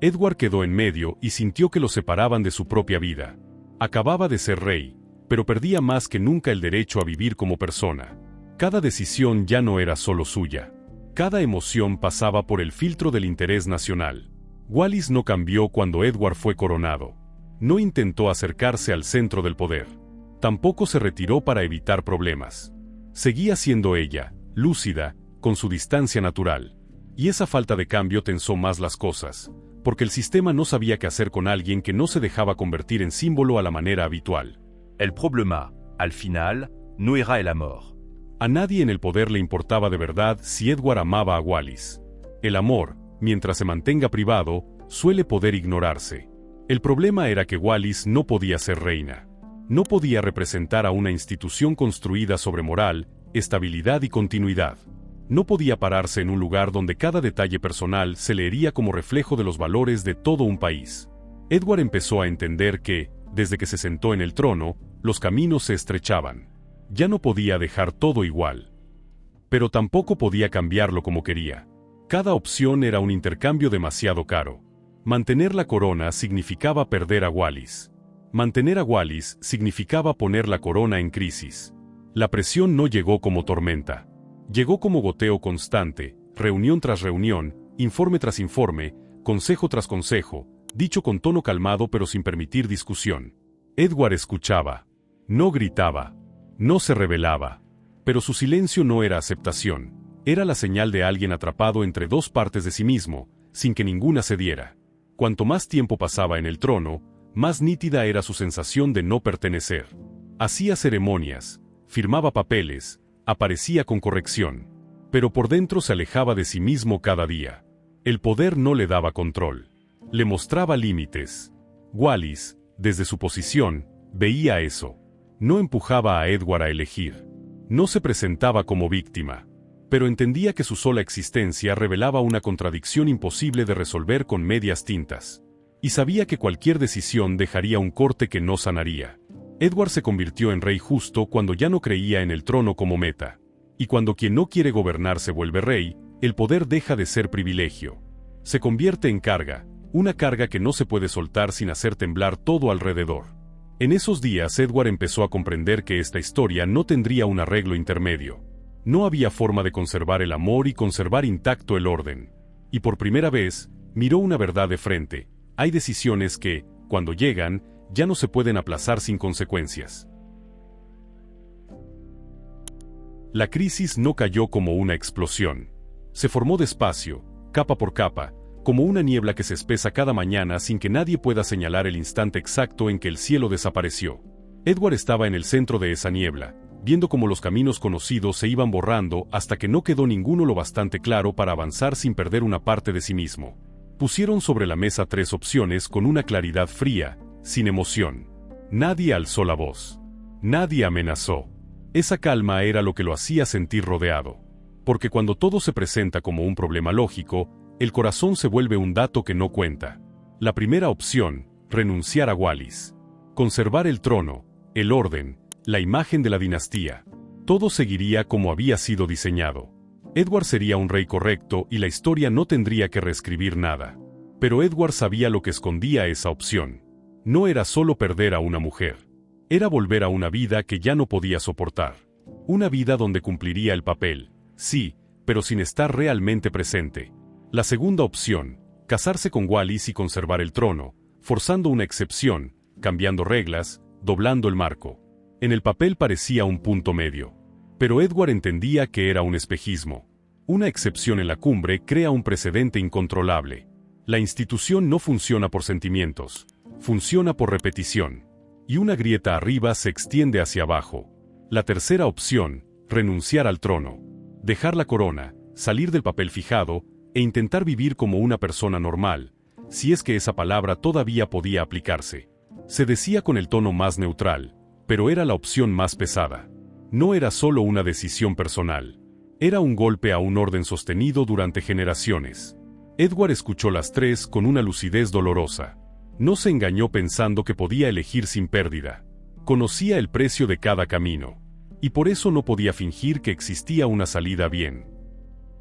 Edward quedó en medio y sintió que lo separaban de su propia vida. Acababa de ser rey, pero perdía más que nunca el derecho a vivir como persona. Cada decisión ya no era solo suya. Cada emoción pasaba por el filtro del interés nacional. Wallis no cambió cuando Edward fue coronado. No intentó acercarse al centro del poder. Tampoco se retiró para evitar problemas. Seguía siendo ella, lúcida, con su distancia natural. Y esa falta de cambio tensó más las cosas, porque el sistema no sabía qué hacer con alguien que no se dejaba convertir en símbolo a la manera habitual. El problema, al final, no era el amor. A nadie en el poder le importaba de verdad si Edward amaba a Wallis. El amor, mientras se mantenga privado, suele poder ignorarse. El problema era que Wallis no podía ser reina. No podía representar a una institución construida sobre moral, estabilidad y continuidad. No podía pararse en un lugar donde cada detalle personal se leería como reflejo de los valores de todo un país. Edward empezó a entender que, desde que se sentó en el trono, los caminos se estrechaban. Ya no podía dejar todo igual. Pero tampoco podía cambiarlo como quería. Cada opción era un intercambio demasiado caro. Mantener la corona significaba perder a Wallis. Mantener a Wallis significaba poner la corona en crisis. La presión no llegó como tormenta. Llegó como goteo constante, reunión tras reunión, informe tras informe, consejo tras consejo, dicho con tono calmado pero sin permitir discusión. Edward escuchaba. No gritaba. No se rebelaba. Pero su silencio no era aceptación. Era la señal de alguien atrapado entre dos partes de sí mismo, sin que ninguna cediera. Cuanto más tiempo pasaba en el trono, más nítida era su sensación de no pertenecer. Hacía ceremonias, firmaba papeles, aparecía con corrección. Pero por dentro se alejaba de sí mismo cada día. El poder no le daba control. Le mostraba límites. Wallis, desde su posición, veía eso. No empujaba a Edward a elegir. No se presentaba como víctima. Pero entendía que su sola existencia revelaba una contradicción imposible de resolver con medias tintas. Y sabía que cualquier decisión dejaría un corte que no sanaría. Edward se convirtió en rey justo cuando ya no creía en el trono como meta. Y cuando quien no quiere gobernar se vuelve rey, el poder deja de ser privilegio. Se convierte en carga, una carga que no se puede soltar sin hacer temblar todo alrededor. En esos días Edward empezó a comprender que esta historia no tendría un arreglo intermedio. No había forma de conservar el amor y conservar intacto el orden. Y por primera vez, miró una verdad de frente. Hay decisiones que, cuando llegan, ya no se pueden aplazar sin consecuencias. La crisis no cayó como una explosión. Se formó despacio, capa por capa, como una niebla que se espesa cada mañana sin que nadie pueda señalar el instante exacto en que el cielo desapareció. Edward estaba en el centro de esa niebla, viendo cómo los caminos conocidos se iban borrando hasta que no quedó ninguno lo bastante claro para avanzar sin perder una parte de sí mismo. Pusieron sobre la mesa 3 opciones con una claridad fría, sin emoción. Nadie alzó la voz. Nadie amenazó. Esa calma era lo que lo hacía sentir rodeado. Porque cuando todo se presenta como un problema lógico, el corazón se vuelve un dato que no cuenta. La primera opción, renunciar a Wallis. Conservar el trono, el orden, la imagen de la dinastía. Todo seguiría como había sido diseñado. Edward sería un rey correcto y la historia no tendría que reescribir nada. Pero Edward sabía lo que escondía esa opción. No era solo perder a una mujer. Era volver a una vida que ya no podía soportar. Una vida donde cumpliría el papel, sí, pero sin estar realmente presente. La segunda opción, casarse con Wallis y conservar el trono, forzando una excepción, cambiando reglas, doblando el marco. En el papel parecía un punto medio. Pero Edward entendía que era un espejismo. Una excepción en la cumbre crea un precedente incontrolable. La institución no funciona por sentimientos, funciona por repetición. Y una grieta arriba se extiende hacia abajo. La tercera opción, renunciar al trono. Dejar la corona, salir del papel fijado, e intentar vivir como una persona normal, si es que esa palabra todavía podía aplicarse. Se decía con el tono más neutral, pero era la opción más pesada. No era solo una decisión personal. Era un golpe a un orden sostenido durante generaciones. Edward escuchó las 3 con una lucidez dolorosa. No se engañó pensando que podía elegir sin pérdida. Conocía el precio de cada camino. Y por eso no podía fingir que existía una salida bien.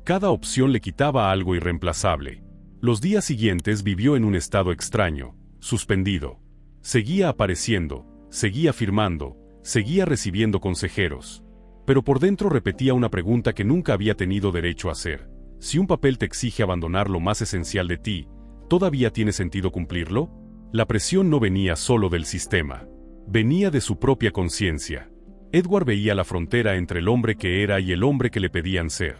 Cada opción le quitaba algo irreemplazable. Los días siguientes vivió en un estado extraño, suspendido. Seguía apareciendo, seguía firmando, seguía recibiendo consejeros. Pero por dentro repetía una pregunta que nunca había tenido derecho a hacer. Si un papel te exige abandonar lo más esencial de ti, ¿todavía tiene sentido cumplirlo? La presión no venía solo del sistema. Venía de su propia conciencia. Edward veía la frontera entre el hombre que era y el hombre que le pedían ser.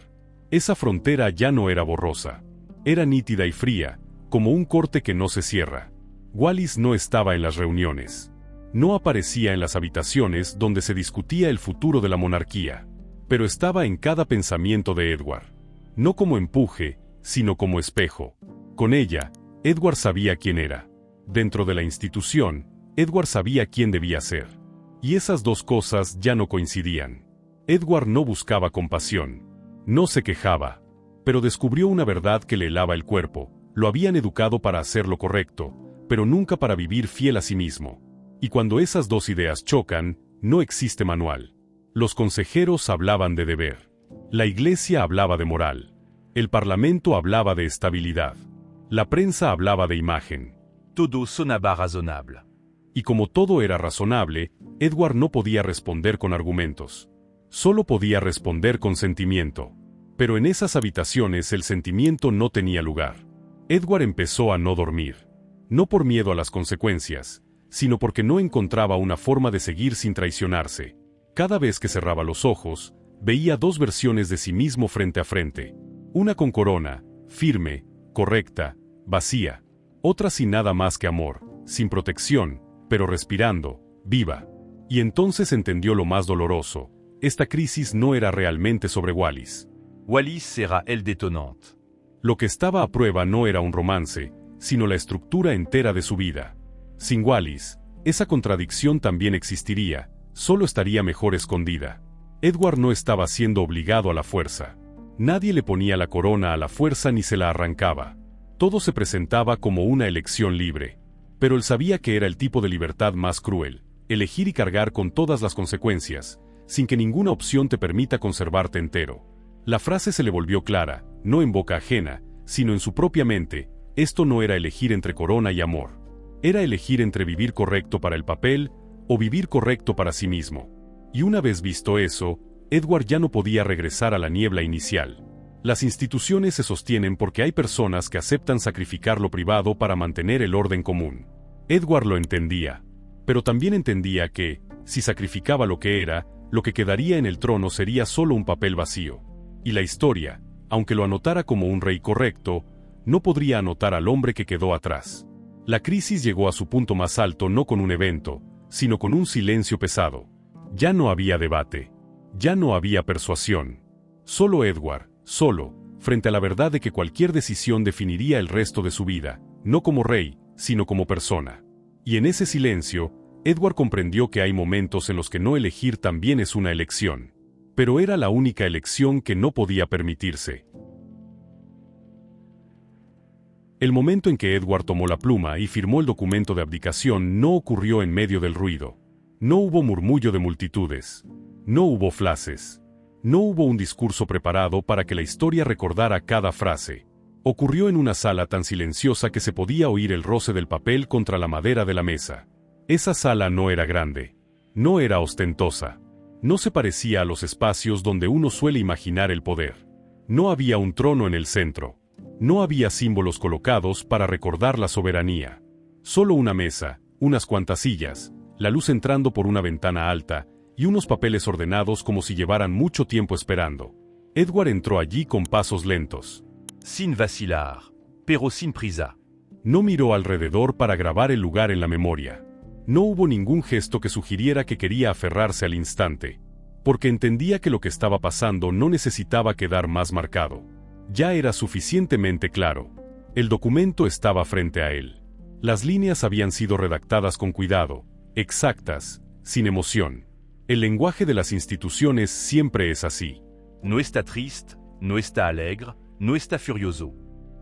Esa frontera ya no era borrosa. Era nítida y fría, como un corte que no se cierra. Wallis no estaba en las reuniones. No aparecía en las habitaciones donde se discutía el futuro de la monarquía. Pero estaba en cada pensamiento de Edward. No como empuje, sino como espejo. Con ella, Edward sabía quién era. Dentro de la institución, Edward sabía quién debía ser. Y esas dos cosas ya no coincidían. Edward no buscaba compasión. No se quejaba. Pero descubrió una verdad que le helaba el cuerpo. Lo habían educado para hacer lo correcto, pero nunca para vivir fiel a sí mismo. Y cuando esas dos ideas chocan, no existe manual. Los consejeros hablaban de deber. La iglesia hablaba de moral. El parlamento hablaba de estabilidad. La prensa hablaba de imagen. Todo sonaba razonable. Y como todo era razonable, Edward no podía responder con argumentos. Solo podía responder con sentimiento. Pero en esas habitaciones el sentimiento no tenía lugar. Edward empezó a no dormir. No por miedo a las consecuencias, sino porque no encontraba una forma de seguir sin traicionarse. Cada vez que cerraba los ojos, veía dos versiones de sí mismo frente a frente. Una con corona, firme, correcta, vacía. Otra sin nada más que amor, sin protección, pero respirando, viva. Y entonces entendió lo más doloroso. Esta crisis no era realmente sobre Wallis. Wallis sera el détonante. Lo que estaba a prueba no era un romance, sino la estructura entera de su vida. Sin Wallis, esa contradicción también existiría, solo estaría mejor escondida. Edward no estaba siendo obligado a la fuerza. Nadie le ponía la corona a la fuerza ni se la arrancaba. Todo se presentaba como una elección libre. Pero él sabía que era el tipo de libertad más cruel, elegir y cargar con todas las consecuencias, sin que ninguna opción te permita conservarte entero. La frase se le volvió clara, no en boca ajena, sino en su propia mente. Esto no era elegir entre corona y amor. Era elegir entre vivir correcto para el papel o vivir correcto para sí mismo. Y una vez visto eso, Edward ya no podía regresar a la niebla inicial. Las instituciones se sostienen porque hay personas que aceptan sacrificar lo privado para mantener el orden común. Edward lo entendía. Pero también entendía que, si sacrificaba lo que era, lo que quedaría en el trono sería solo un papel vacío. Y la historia, aunque lo anotara como un rey correcto, no podría anotar al hombre que quedó atrás. La crisis llegó a su punto más alto no con un evento, sino con un silencio pesado. Ya no había debate. Ya no había persuasión. Solo Edward, solo, frente a la verdad de que cualquier decisión definiría el resto de su vida, no como rey, sino como persona. Y en ese silencio, Edward comprendió que hay momentos en los que no elegir también es una elección. Pero era la única elección que no podía permitirse. El momento en que Edward tomó la pluma y firmó el documento de abdicación no ocurrió en medio del ruido. No hubo murmullo de multitudes. No hubo flashes. No hubo un discurso preparado para que la historia recordara cada frase. Ocurrió en una sala tan silenciosa que se podía oír el roce del papel contra la madera de la mesa. Esa sala no era grande. No era ostentosa. No se parecía a los espacios donde uno suele imaginar el poder. No había un trono en el centro. No había símbolos colocados para recordar la soberanía. Solo una mesa, unas cuantas sillas, la luz entrando por una ventana alta, y unos papeles ordenados como si llevaran mucho tiempo esperando. Edward entró allí con pasos lentos. Sin vacilar, pero sin prisa. No miró alrededor para grabar el lugar en la memoria. No hubo ningún gesto que sugiriera que quería aferrarse al instante, porque entendía que lo que estaba pasando no necesitaba quedar más marcado. Ya era suficientemente claro. El documento estaba frente a él. Las líneas habían sido redactadas con cuidado, exactas, sin emoción. El lenguaje de las instituciones siempre es así. No está triste, no está alegre, no está furioso.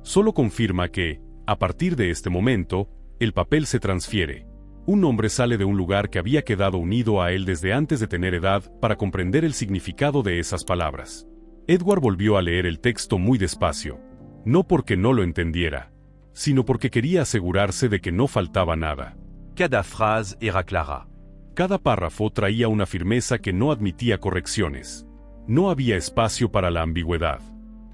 Solo confirma que, a partir de este momento, el papel se transfiere. Un hombre sale de un lugar que había quedado unido a él desde antes de tener edad para comprender el significado de esas palabras. Edward volvió a leer el texto muy despacio. No porque no lo entendiera, sino porque quería asegurarse de que no faltaba nada. Cada phrase era clara. Cada párrafo traía una firmeza que no admitía correcciones. No había espacio para la ambigüedad.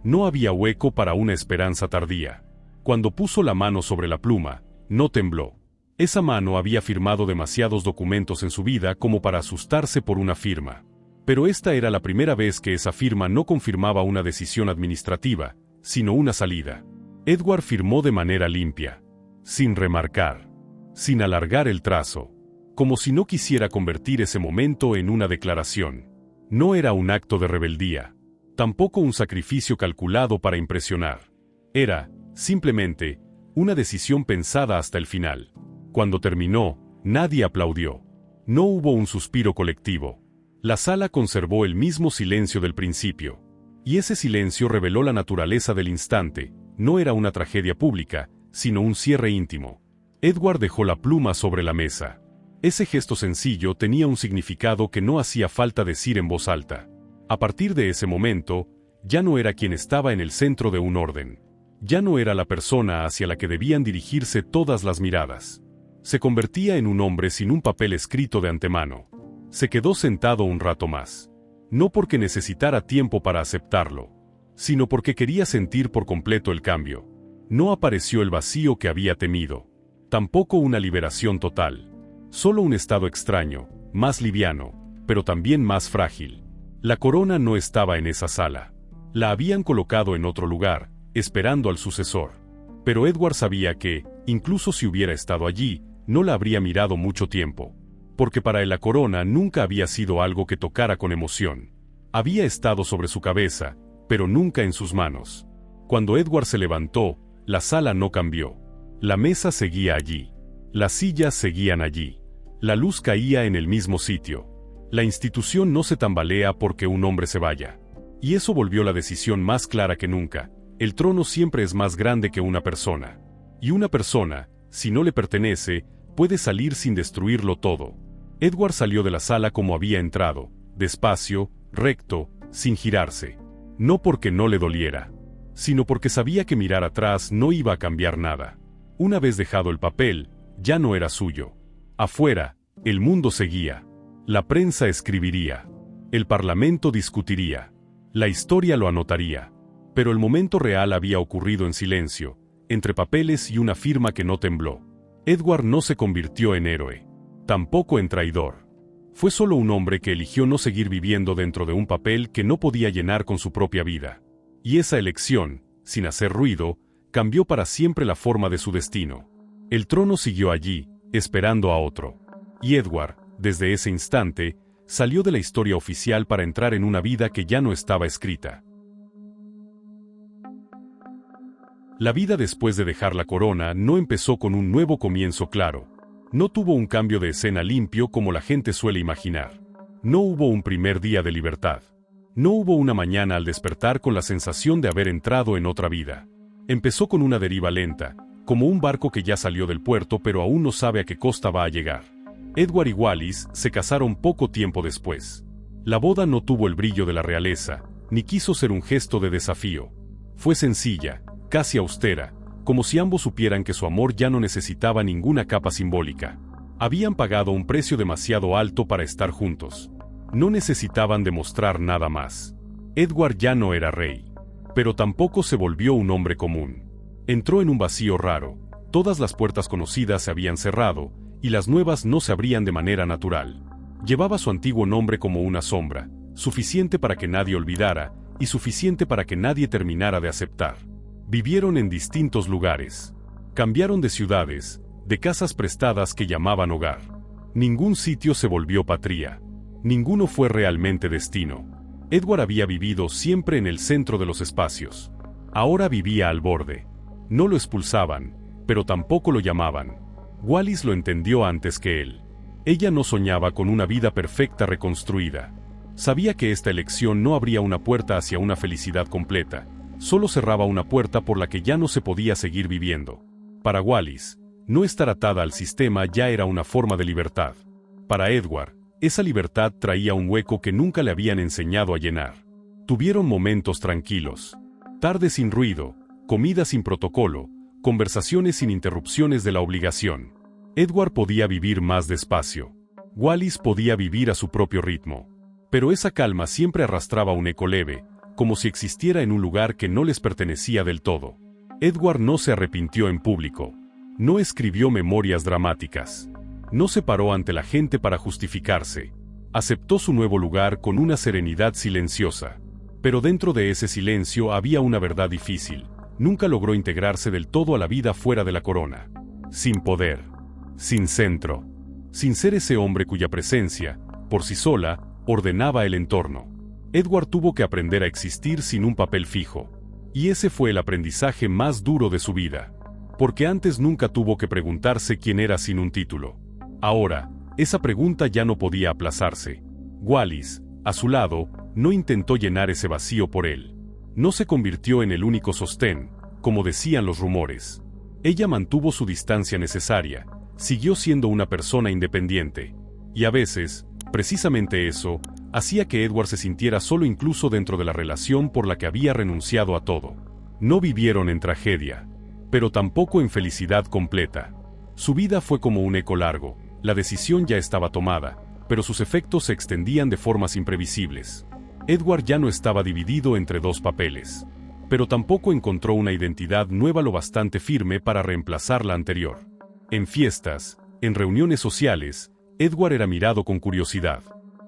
No había hueco para una esperanza tardía. Cuando puso la mano sobre la pluma, no tembló. Esa mano había firmado demasiados documentos en su vida como para asustarse por una firma. Pero esta era la primera vez que esa firma no confirmaba una decisión administrativa, sino una salida. Edward firmó de manera limpia, sin remarcar, sin alargar el trazo, como si no quisiera convertir ese momento en una declaración. No era un acto de rebeldía, tampoco un sacrificio calculado para impresionar. Era, simplemente, una decisión pensada hasta el final. Cuando terminó, nadie aplaudió. No hubo un suspiro colectivo. La sala conservó el mismo silencio del principio. Y ese silencio reveló la naturaleza del instante. No era una tragedia pública, sino un cierre íntimo. Edward dejó la pluma sobre la mesa. Ese gesto sencillo tenía un significado que no hacía falta decir en voz alta. A partir de ese momento, ya no era quien estaba en el centro de un orden. Ya no era la persona hacia la que debían dirigirse todas las miradas. Se convertía en un hombre sin un papel escrito de antemano. Se quedó sentado un rato más. No porque necesitara tiempo para aceptarlo. sino porque quería sentir por completo el cambio. No apareció el vacío que había temido. Tampoco una liberación total. Solo un estado extraño, más liviano, pero también más frágil. La corona no estaba en esa sala. La habían colocado en otro lugar, esperando al sucesor. Pero Edward sabía que, incluso si hubiera estado allí, no la habría mirado mucho tiempo. Porque para él la corona nunca había sido algo que tocara con emoción. Había estado sobre su cabeza, pero nunca en sus manos. Cuando Edward se levantó, la sala no cambió. La mesa seguía allí. Las sillas seguían allí. La luz caía en el mismo sitio. La institución no se tambalea porque un hombre se vaya. Y eso volvió la decisión más clara que nunca. El trono siempre es más grande que una persona. Y una persona, si no le pertenece, puede salir sin destruirlo todo. Edward salió de la sala como había entrado, despacio, recto, sin girarse. No porque no le doliera, sino porque sabía que mirar atrás no iba a cambiar nada. Una vez dejado el papel, ya no era suyo. Afuera, el mundo seguía. La prensa escribiría. El parlamento discutiría. La historia lo anotaría. Pero el momento real había ocurrido en silencio, entre papeles y una firma que no tembló. Edward no se convirtió en héroe. Tampoco en traidor. Fue solo un hombre que eligió no seguir viviendo dentro de un papel que no podía llenar con su propia vida. Y esa elección, sin hacer ruido, cambió para siempre la forma de su destino. El trono siguió allí, esperando a otro. Y Edward, desde ese instante, salió de la historia oficial para entrar en una vida que ya no estaba escrita. La vida después de dejar la corona no empezó con un nuevo comienzo claro. No tuvo un cambio de escena limpio como la gente suele imaginar. No hubo un primer día de libertad. No hubo una mañana al despertar con la sensación de haber entrado en otra vida. Empezó con una deriva lenta, como un barco que ya salió del puerto pero aún no sabe a qué costa va a llegar. Edward y Wallis se casaron poco tiempo después. La boda no tuvo el brillo de la realeza, ni quiso ser un gesto de desafío. Fue sencilla, casi austera, como si ambos supieran que su amor ya no necesitaba ninguna capa simbólica. Habían pagado un precio demasiado alto para estar juntos. No necesitaban demostrar nada más. Edward ya no era rey. Pero tampoco se volvió un hombre común. Entró en un vacío raro. Todas las puertas conocidas se habían cerrado, y las nuevas no se abrían de manera natural. Llevaba su antiguo nombre como una sombra, suficiente para que nadie olvidara, y suficiente para que nadie terminara de aceptar. Vivieron en distintos lugares. Cambiaron de ciudades, de casas prestadas que llamaban hogar. Ningún sitio se volvió patria. Ninguno fue realmente destino. Edward había vivido siempre en el centro de los espacios. Ahora vivía al borde. No lo expulsaban, pero tampoco lo llamaban. Wallis lo entendió antes que él. Ella no soñaba con una vida perfecta reconstruida. Sabía que esta elección no abría una puerta hacia una felicidad completa. Solo cerraba una puerta por la que ya no se podía seguir viviendo. Para Wallis, no estar atada al sistema ya era una forma de libertad. Para Edward, esa libertad traía un hueco que nunca le habían enseñado a llenar. Tuvieron momentos tranquilos. Tardes sin ruido, comida sin protocolo, conversaciones sin interrupciones de la obligación. Edward podía vivir más despacio. Wallis podía vivir a su propio ritmo. Pero esa calma siempre arrastraba un eco leve, como si existiera en un lugar que no les pertenecía del todo. Edward no se arrepintió en público. No escribió memorias dramáticas. No se paró ante la gente para justificarse. Aceptó su nuevo lugar con una serenidad silenciosa. Pero dentro de ese silencio había una verdad difícil. Nunca logró integrarse del todo a la vida fuera de la corona. Sin poder. Sin centro. Sin ser ese hombre cuya presencia, por sí sola, ordenaba el entorno. Edward tuvo que aprender a existir sin un papel fijo. Y ese fue el aprendizaje más duro de su vida. Porque antes nunca tuvo que preguntarse quién era sin un título. Ahora, esa pregunta ya no podía aplazarse. Wallis, a su lado, no intentó llenar ese vacío por él. No se convirtió en el único sostén, como decían los rumores. Ella mantuvo su distancia necesaria, siguió siendo una persona independiente. Y a veces, precisamente eso, hacía que Edward se sintiera solo incluso dentro de la relación por la que había renunciado a todo. No vivieron en tragedia, pero tampoco en felicidad completa. Su vida fue como un eco largo, la decisión ya estaba tomada, pero sus efectos se extendían de formas imprevisibles. Edward ya no estaba dividido entre dos papeles, pero tampoco encontró una identidad nueva lo bastante firme para reemplazar la anterior. En fiestas, en reuniones sociales, Edward era mirado con curiosidad.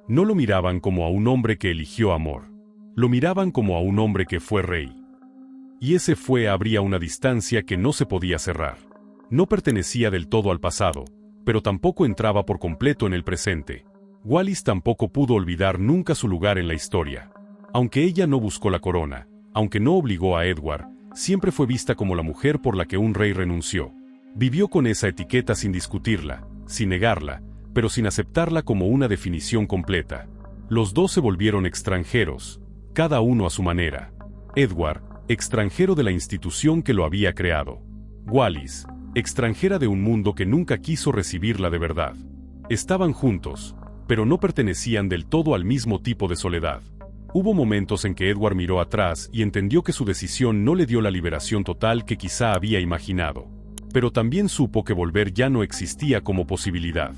No lo miraban como a un hombre que eligió amor. Lo miraban como a un hombre que fue rey. Y ese fue abría una distancia que no se podía cerrar. No pertenecía del todo al pasado, pero tampoco entraba por completo en el presente. Wallis tampoco pudo olvidar nunca su lugar en la historia. Aunque ella no buscó la corona, aunque no obligó a Edward, siempre fue vista como la mujer por la que un rey renunció. Vivió con esa etiqueta sin discutirla, sin negarla, pero sin aceptarla como una definición completa. Los dos se volvieron extranjeros, cada uno a su manera. Edward, extranjero de la institución que lo había creado. Wallis, extranjera de un mundo que nunca quiso recibirla de verdad. Estaban juntos, pero no pertenecían del todo al mismo tipo de soledad. Hubo momentos en que Edward miró atrás y entendió que su decisión no le dio la liberación total que quizá había imaginado. Pero también supo que volver ya no existía como posibilidad.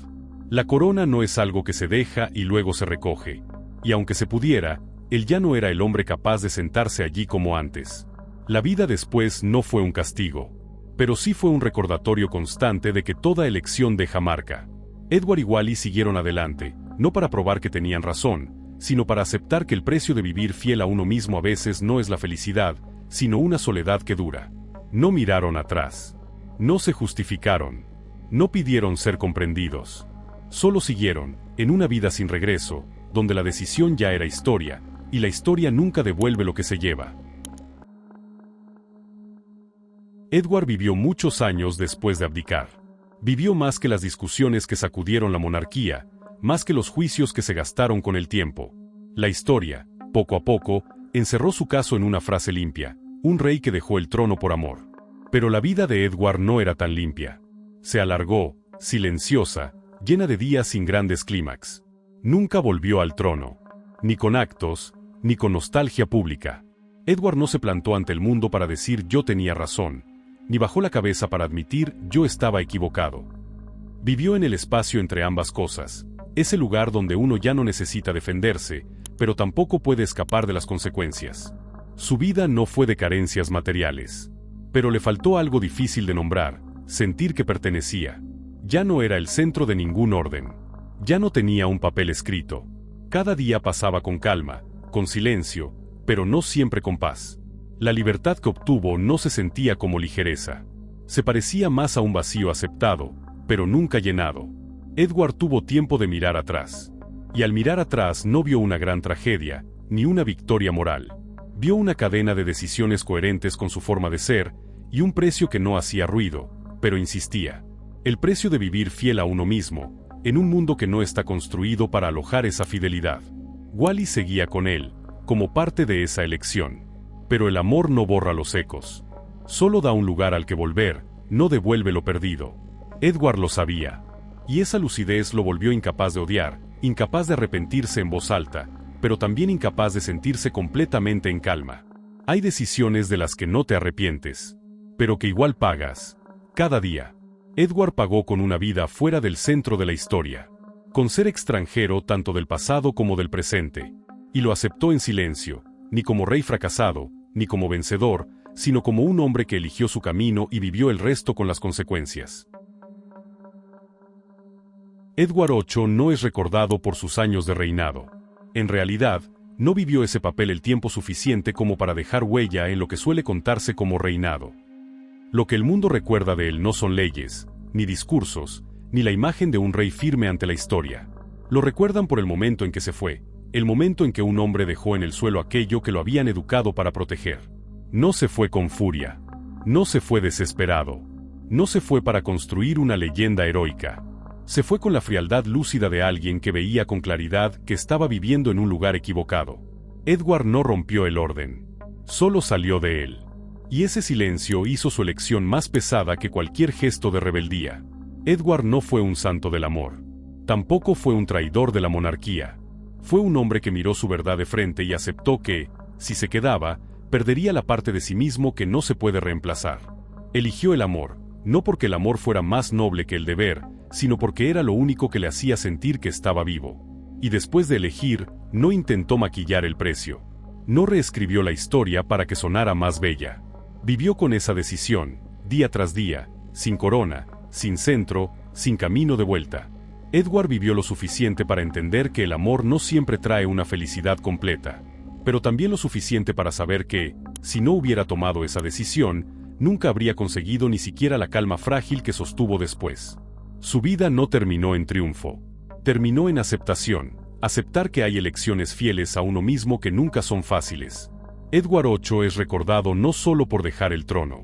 La corona no es algo que se deja y luego se recoge. Y aunque se pudiera, él ya no era el hombre capaz de sentarse allí como antes. La vida después no fue un castigo, pero sí fue un recordatorio constante de que toda elección deja marca. Edward y Wallis siguieron adelante, no para probar que tenían razón, sino para aceptar que el precio de vivir fiel a uno mismo a veces no es la felicidad, sino una soledad que dura. No miraron atrás. No se justificaron. No pidieron ser comprendidos. Solo siguieron, en una vida sin regreso, donde la decisión ya era historia, y la historia nunca devuelve lo que se lleva. Edward vivió muchos años después de abdicar. Vivió más que las discusiones que sacudieron la monarquía, más que los juicios que se gastaron con el tiempo. La historia, poco a poco, encerró su caso en una frase limpia: un rey que dejó el trono por amor. Pero la vida de Edward no era tan limpia. Se alargó, silenciosa, llena de días sin grandes clímax. Nunca volvió al trono, ni con actos, ni con nostalgia pública. Edward no se plantó ante el mundo para decir yo tenía razón, ni bajó la cabeza para admitir yo estaba equivocado. Vivió en el espacio entre ambas cosas, ese lugar donde uno ya no necesita defenderse, pero tampoco puede escapar de las consecuencias. Su vida no fue de carencias materiales, pero le faltó algo difícil de nombrar: sentir que pertenecía. Ya no era el centro de ningún orden. Ya no tenía un papel escrito. Cada día pasaba con calma, con silencio, pero no siempre con paz. La libertad que obtuvo no se sentía como ligereza. Se parecía más a un vacío aceptado, pero nunca llenado. Edward tuvo tiempo de mirar atrás. Y al mirar atrás no vio una gran tragedia, ni una victoria moral. Vio una cadena de decisiones coherentes con su forma de ser, y un precio que no hacía ruido, pero insistía. El precio de vivir fiel a uno mismo, en un mundo que no está construido para alojar esa fidelidad. Wallis seguía con él, como parte de esa elección. Pero el amor no borra los ecos. Solo da un lugar al que volver, no devuelve lo perdido. Edward lo sabía. Y esa lucidez lo volvió incapaz de odiar, incapaz de arrepentirse en voz alta, pero también incapaz de sentirse completamente en calma. Hay decisiones de las que no te arrepientes, pero que igual pagas, cada día. Edward pagó con una vida fuera del centro de la historia, con ser extranjero tanto del pasado como del presente, y lo aceptó en silencio, ni como rey fracasado, ni como vencedor, sino como un hombre que eligió su camino y vivió el resto con las consecuencias. Edward VIII no es recordado por sus años de reinado. En realidad, no vivió ese papel el tiempo suficiente como para dejar huella en lo que suele contarse como reinado. Lo que el mundo recuerda de él no son leyes, ni discursos, ni la imagen de un rey firme ante la historia. Lo recuerdan por el momento en que se fue, el momento en que un hombre dejó en el suelo aquello que lo habían educado para proteger. No se fue con furia, no se fue desesperado, no se fue para construir una leyenda heroica. Se fue con la frialdad lúcida de alguien que veía con claridad que estaba viviendo en un lugar equivocado. Edward no rompió el orden, solo salió de él. Y ese silencio hizo su elección más pesada que cualquier gesto de rebeldía. Edward no fue un santo del amor. Tampoco fue un traidor de la monarquía. Fue un hombre que miró su verdad de frente y aceptó que, si se quedaba, perdería la parte de sí mismo que no se puede reemplazar. Eligió el amor, no porque el amor fuera más noble que el deber, sino porque era lo único que le hacía sentir que estaba vivo. Y después de elegir, no intentó maquillar el precio. No reescribió la historia para que sonara más bella. Vivió con esa decisión, día tras día, sin corona, sin centro, sin camino de vuelta. Edward vivió lo suficiente para entender que el amor no siempre trae una felicidad completa, pero también lo suficiente para saber que, si no hubiera tomado esa decisión, nunca habría conseguido ni siquiera la calma frágil que sostuvo después. Su vida no terminó en triunfo. Terminó en aceptación, aceptar que hay elecciones fieles a uno mismo que nunca son fáciles. Edward VIII es recordado no solo por dejar el trono,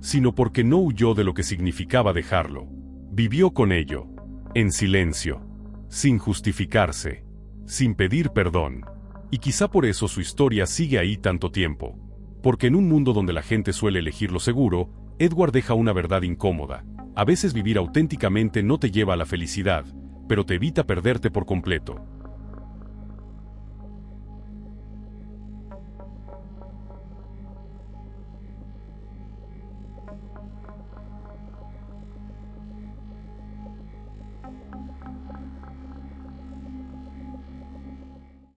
sino porque no huyó de lo que significaba dejarlo. Vivió con ello, en silencio, sin justificarse, sin pedir perdón. Y quizá por eso su historia sigue ahí tanto tiempo. Porque en un mundo donde la gente suele elegir lo seguro, Edward deja una verdad incómoda. A veces vivir auténticamente no te lleva a la felicidad, pero te evita perderte por completo.